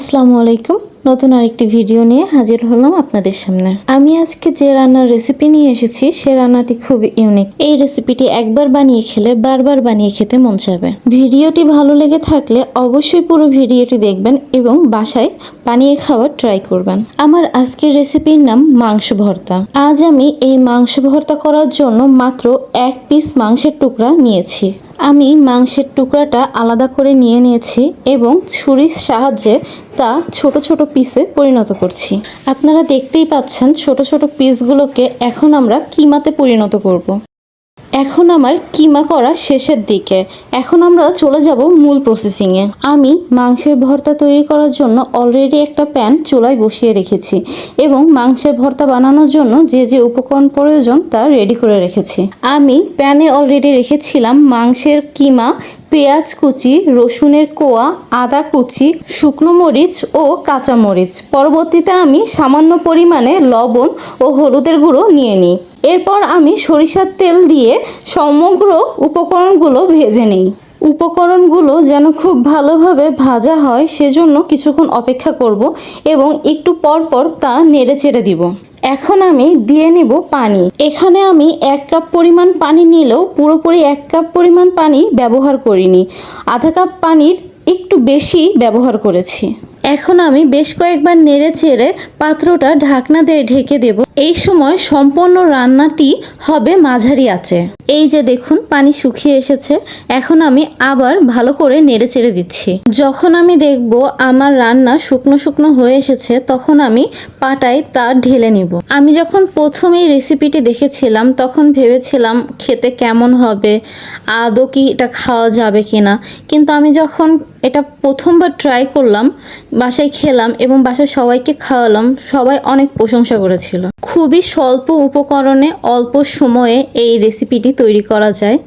আসসালামু আলাইকুম। নতুন আরেকটি ভিডিও নিয়ে হাজির হলাম আপনাদের সামনে। আমি আজকে যে রান্নার রেসিপি নিয়ে এসেছি সে রান্নাটি খুব ইউনিক। এই রেসিপিটি একবার বানিয়ে খেলে বারবার বানিয়ে খেতে মন চাবে। ভিডিওটি ভালো লেগে থাকলে অবশ্যই পুরো ভিডিওটি দেখবেন এবং বাসায় বানিয়ে খাওয়ার ট্রাই করবেন। আমার আজকের রেসিপির নাম মাংস ভর্তা। আজ আমি এই মাংস ভর্তা করার জন্য মাত্র 1 পিস মাংসের টুকরা নিয়েছি। আমি মাংসের টুকরাটা আলাদা করে নিয়ে নিয়েছি এবং ছুরির সাহায্যে তা ছোট ছোট পিসে পরিণত করছি। আপনারা দেখতেই পাচ্ছেন ছোট ছোট পিসগুলোকে এখন আমরা কিমাতে পরিণত করব। এখন আমার কিমা করা শেষের দিকে। এখন আমরা চলে যাব মূল প্রসেসিংয়ে। আমি মাংসের ভর্তা তৈরি করার জন্য অলরেডি একটা প্যান চুলায় বসিয়ে রেখেছি এবং মাংসের ভর্তা বানানোর জন্য যে যে উপকরণ প্রয়োজন তা রেডি করে রেখেছি। আমি প্যানে অলরেডি রেখেছিলাম মাংসের কিমা, পেঁয়াজ কুচি, রসুনের কোয়া, আদা কুচি, শুকনো মরিচ ও কাঁচা মরিচ। পরবর্তীতে আমি সামান্য পরিমাণে লবণ ও হলুদের গুঁড়ো নিয়ে নিই। এরপর আমি সরিষার তেল দিয়ে সমগ্র উপকরণগুলো ভেজে নিই। উপকরণগুলো যেন খুব ভালোভাবে ভাজা হয় সেজন্য কিছুক্ষণ অপেক্ষা করব এবং একটু পর পর তা নেড়ে চেড়ে দিব। এখন আমি দিয়ে নিব পানি। এখানে আমি 1 কাপ পরিমাণ পানি নিলেও পুরোপুরি 1 কাপ পরিমাণ পানি ব্যবহার করিনি, আধা কাপ পানির একটু বেশি ব্যবহার করেছি। এখন আমি বেশ কয়েকবার নেড়ে চেড়ে পাত্রটা ঢাকনা দিয়ে ঢেকে দেব। এই সময় সম্পূর্ণ রান্নাটি হবে মাঝারি আঁচে। এই যে দেখুন পানি শুকিয়ে এসেছে। এখন আমি আবার ভালো করে নেড়ে চেড়ে দিচ্ছি। যখন আমি দেখব আমার রান্না শুকনো শুকনো হয়ে এসেছে তখন আমি পাটায় তা ঢেলে নিব। আমি যখন প্রথম এই রেসিপিটি দেখেছিলাম তখন ভেবেছিলাম খেতে কেমন হবে, আদৌ কি এটা খাওয়া যাবে কিনা। কিন্তু আমি যখন এটা প্রথমবার ট্রাই করলাম, বাসায় খেলাম এবং বাসায় সবাইকে খাওয়ালাম, সবাই অনেক প্রশংসা করেছিল। খুবই স্বল্প উপকরণে অল্প সময়ে এই রেসিপিটি তৈরি করা যায়,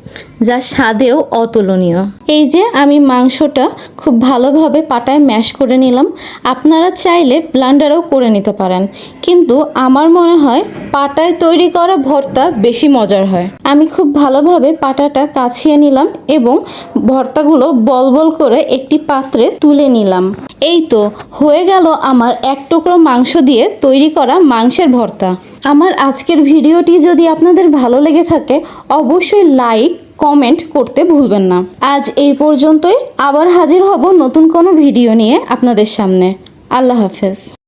যা স্বাদেও অতুলনীয়। এই যে আমি মাংসটা খুব ভালোভাবে পাটায় ম্যাশ করে নিলাম। আপনারা চাইলে ব্লেন্ডারেও করে নিতে পারেন, কিন্তু আমার মনে হয় পাটায় তৈরি করা ভর্তা বেশি মজার হয়। আমি খুব ভালোভাবে পাটাটা কাছিয়ে নিলাম এবং ভর্তাগুলো বল বল করে একটি পাত্রে তুলে নিলাম। এই তো হয়ে গেল আমার 1 টুকরো মাংস দিয়ে তৈরি করা মাংসের ভর্তা। আমার আজকের ভিডিওটি যদি আপনাদের ভালো লেগে থাকে অবশ্যই লাইক কমেন্ট করতে ভুলবেন না। আজ এই পর্যন্তই। আবার হাজির হব নতুন কোনো ভিডিও নিয়ে আপনাদের সামনে। আল্লাহ হাফেজ।